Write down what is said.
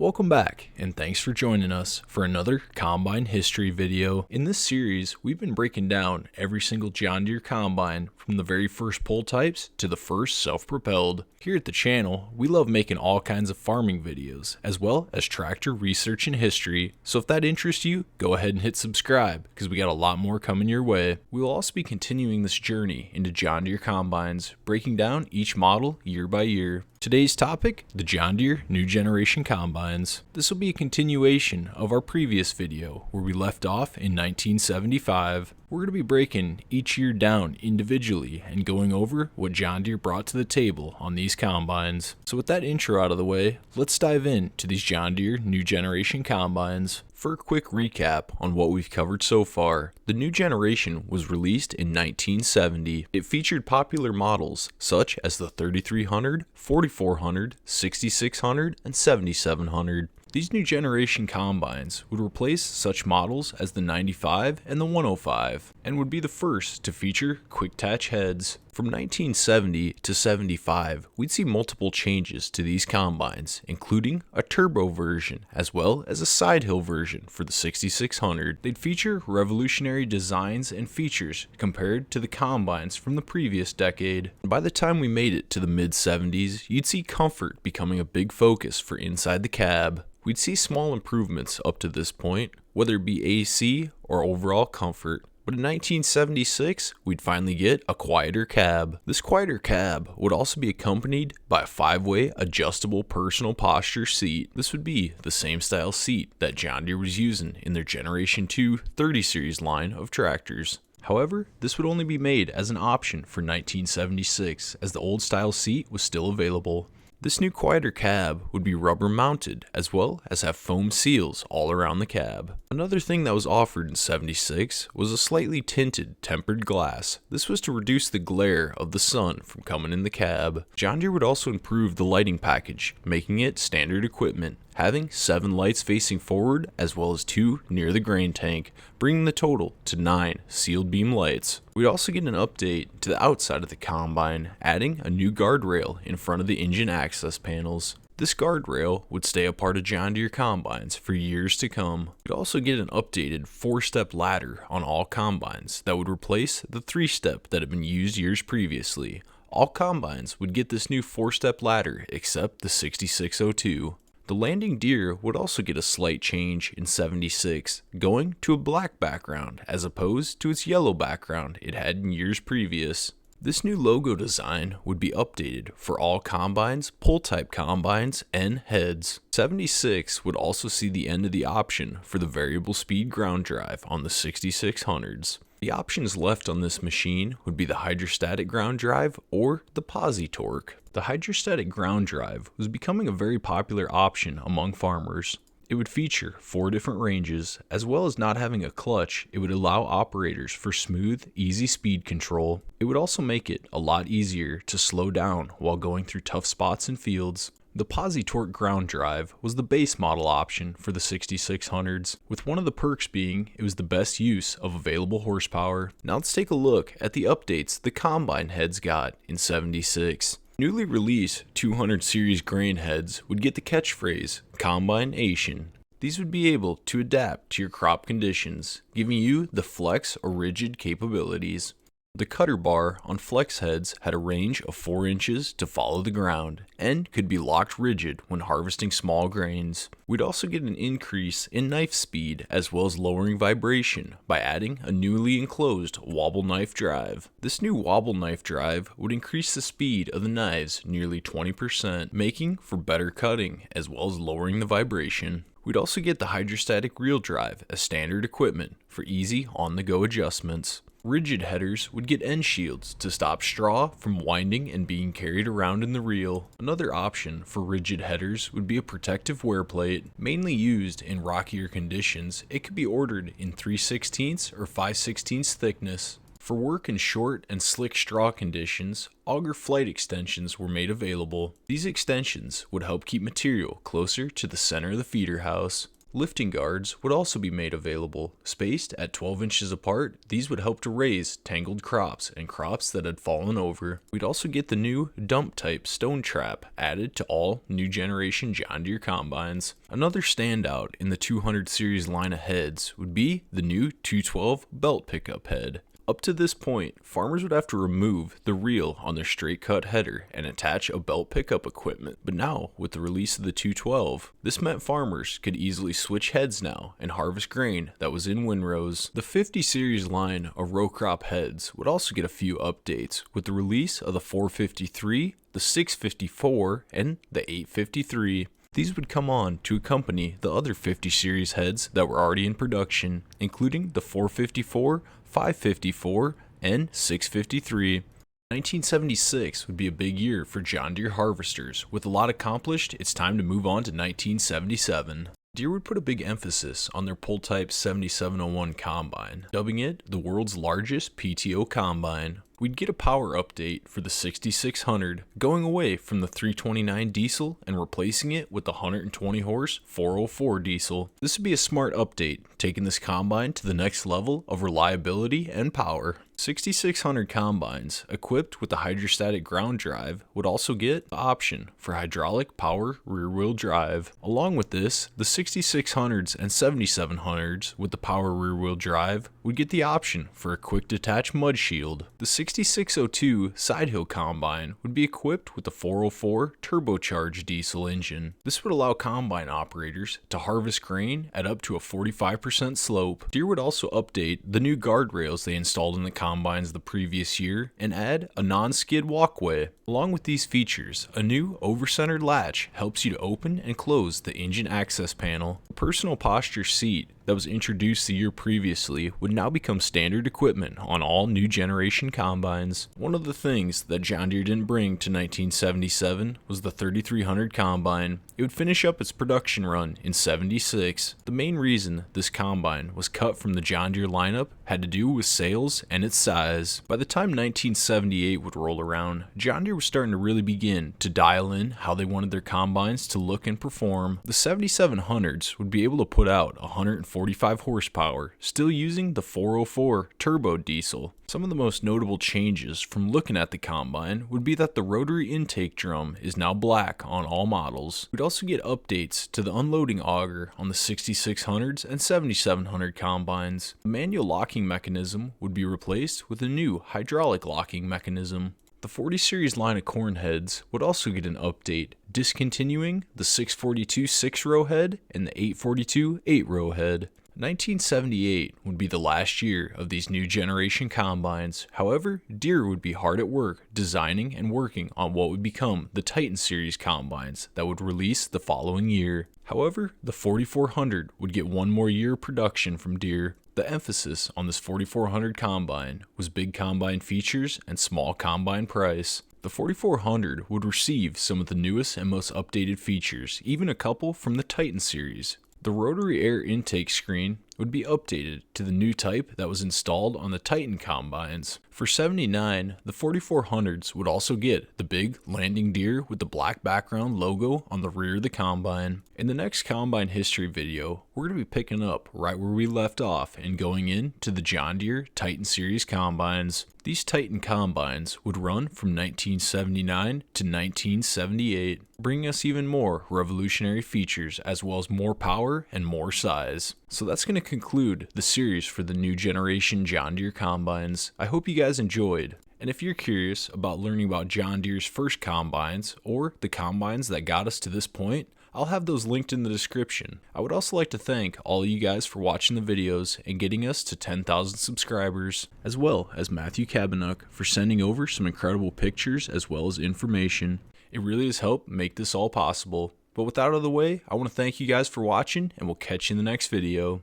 Welcome back, and thanks for joining us for another Combine History video. In this series, we've been breaking down every single John Deere Combine from the very first pull types to the first self-propelled. Here at the channel, we love making all kinds of farming videos, as well as tractor research and history, so if that interests you, go ahead and hit subscribe, because we got a lot more coming your way. We will also be continuing this journey into John Deere Combines, breaking down each model year by year. Today's topic, the John Deere New Generation Combines. This will be a continuation of our previous video where we left off in 1975. We're going to be breaking each year down individually and going over what John Deere brought to the table on these combines. So with that intro out of the way, let's dive into these John Deere New Generation Combines. For a quick recap on what we've covered so far, the new generation was released in 1970. It featured popular models such as the 3300, 4400, 6600, and 7700. These new generation combines would replace such models as the 95 and the 105, and would be the first to feature quick-attach heads. From 1970 to 75, we'd see multiple changes to these combines, including a turbo version, as well as a side hill version for the 6600. They'd feature revolutionary designs and features compared to the combines from the previous decade. By the time we made it to the mid-70s, you'd see comfort becoming a big focus for inside the cab. We'd see small improvements up to this point, whether it be AC or overall comfort. But in 1976, we'd finally get a quieter cab. This quieter cab would also be accompanied by a 5-way adjustable personal posture seat. This would be the same style seat that John Deere was using in their Generation 2 30 Series line of tractors. However, this would only be made as an option for 1976, as the old style seat was still available. This new quieter cab would be rubber mounted, as well as have foam seals all around the cab. Another thing that was offered in 76 was a slightly tinted tempered glass. This was to reduce the glare of the sun from coming in the cab. John Deere would also improve the lighting package, making it standard equipment, having 7 lights facing forward as well as 2 near the grain tank, bringing the total to 9 sealed beam lights. We'd also get an update to the outside of the combine, adding a new guardrail in front of the engine access panels. This guardrail would stay a part of John Deere combines for years to come. We'd also get an updated 4-step ladder on all combines that would replace the 3-step that had been used years previously. All combines would get this new 4-step ladder except the 6602. The landing gear would also get a slight change in 76, going to a black background as opposed to its yellow background it had in years previous. This new logo design would be updated for all combines, pull-type combines, and heads. 76 would also see the end of the option for the variable speed ground drive on the 6600s. The options left on this machine would be the hydrostatic ground drive or the posi torque. The hydrostatic ground drive was becoming a very popular option among farmers. It would feature 4 different ranges, as well as not having a clutch. It would allow operators for smooth, easy speed control. It would also make it a lot easier to slow down while going through tough spots and fields. The posi torque ground drive was the base model option for the 6600s, with one of the perks being it was the best use of available horsepower. Now let's take a look at the updates the combine heads got in 76. Newly released 200 series grain heads would get the catchphrase, Combine-ation. These would be able to adapt to your crop conditions, giving you the flex or rigid capabilities. The cutter bar on flex heads had a range of 4 inches to follow the ground, and could be locked rigid when harvesting small grains. We'd also get an increase in knife speed as well as lowering vibration by adding a newly enclosed wobble knife drive. This new wobble knife drive would increase the speed of the knives nearly 20%, making for better cutting as well as lowering the vibration. We'd also get the hydrostatic reel drive as standard equipment for easy on-the-go adjustments. Rigid headers would get end shields to stop straw from winding and being carried around in the reel. Another option for rigid headers would be a protective wear plate. Mainly used in rockier conditions, it could be ordered in 3/16 or 5/16 thickness. For work in short and slick straw conditions, auger flight extensions were made available. These extensions would help keep material closer to the center of the feeder house. Lifting guards would also be made available. Spaced at 12 inches apart, these would help to raise tangled crops and crops that had fallen over. We'd also get the new dump type stone trap added to all new generation John Deere combines. Another standout in the 200 series line of heads would be the new 212 belt pickup head. Up to this point, farmers would have to remove the reel on their straight cut header and attach a belt pickup equipment. But now, with the release of the 212, this meant farmers could easily switch heads now and harvest grain that was in windrows. The 50 series line of row crop heads would also get a few updates with the release of the 453, the 654, and the 853. These would come on to accompany the other 50 series heads that were already in production, including the 454, 554, and 653. 1976 would be a big year for John Deere harvesters. With a lot accomplished, it's time to move on to 1977. Deere would put a big emphasis on their pull type 7701 combine, dubbing it the world's largest PTO combine. We'd get a power update for the 6600, going away from the 329 diesel and replacing it with the 120 horse 404 diesel. This would be a smart update, taking this combine to the next level of reliability and power. 6600 combines equipped with the hydrostatic ground drive would also get the option for hydraulic power rear-wheel drive. Along with this, the 6600s and 7700s with the power rear-wheel drive would get the option for a quick detach mud shield. The 6602 side hill combine would be equipped with the 404 turbocharged diesel engine. This would allow combine operators to harvest grain at up to a 45% slope. Deere would also update the new guardrails they installed in the combines the previous year and add a non-skid walkway. Along with these features, a new over-centered latch helps you to open and close the engine access panel. The personal posture seat that was introduced the year previously would now become standard equipment on all new generation combines. One of the things that John Deere didn't bring to 1977 was the 3300 combine. It would finish up its production run in 76. The main reason this combine was cut from the John Deere lineup had to do with sales and its size. By the time 1978 would roll around, John Deere was starting to really begin to dial in how they wanted their combines to look and perform. The 7700s would be able to put out 145 horsepower, still using the 404 turbo diesel. Some of the most notable changes from looking at the combine would be that the rotary intake drum is now black on all models. We'd also get updates to the unloading auger on the 6600s and 7700 combines. The manual locking mechanism would be replaced with a new hydraulic locking mechanism. The 40 series line of corn heads would also get an update, discontinuing the 642 6-row head and the 842 8-row head. 1978 would be the last year of these new generation combines. However, Deere would be hard at work designing and working on what would become the Titan series combines that would release the following year. However, the 4400 would get one more year of production from Deere. The emphasis on this 4400 combine was big combine features and small combine price. The 4400 would receive some of the newest and most updated features, even a couple from the Titan series. The rotary air intake screen would be updated to the new type that was installed on the Titan combines. For 79, the 4400s would also get the big landing deer with the black background logo on the rear of the combine. In the next combine history video, we're going to be picking up right where we left off and going into the John Deere Titan series combines. These Titan combines would run from 1979 to 1978, bringing us even more revolutionary features as well as more power and more size. So that's going to conclude the series for the new generation John Deere combines. I hope you guys enjoyed. And if you're curious about learning about John Deere's first combines or the combines that got us to this point, I'll have those linked in the description. I would also like to thank all of you guys for watching the videos and getting us to 10,000 subscribers, as well as Matthew Cabanuk for sending over some incredible pictures as well as information. It really has helped make this all possible. But with that out of the way, I want to thank you guys for watching, and we'll catch you in the next video.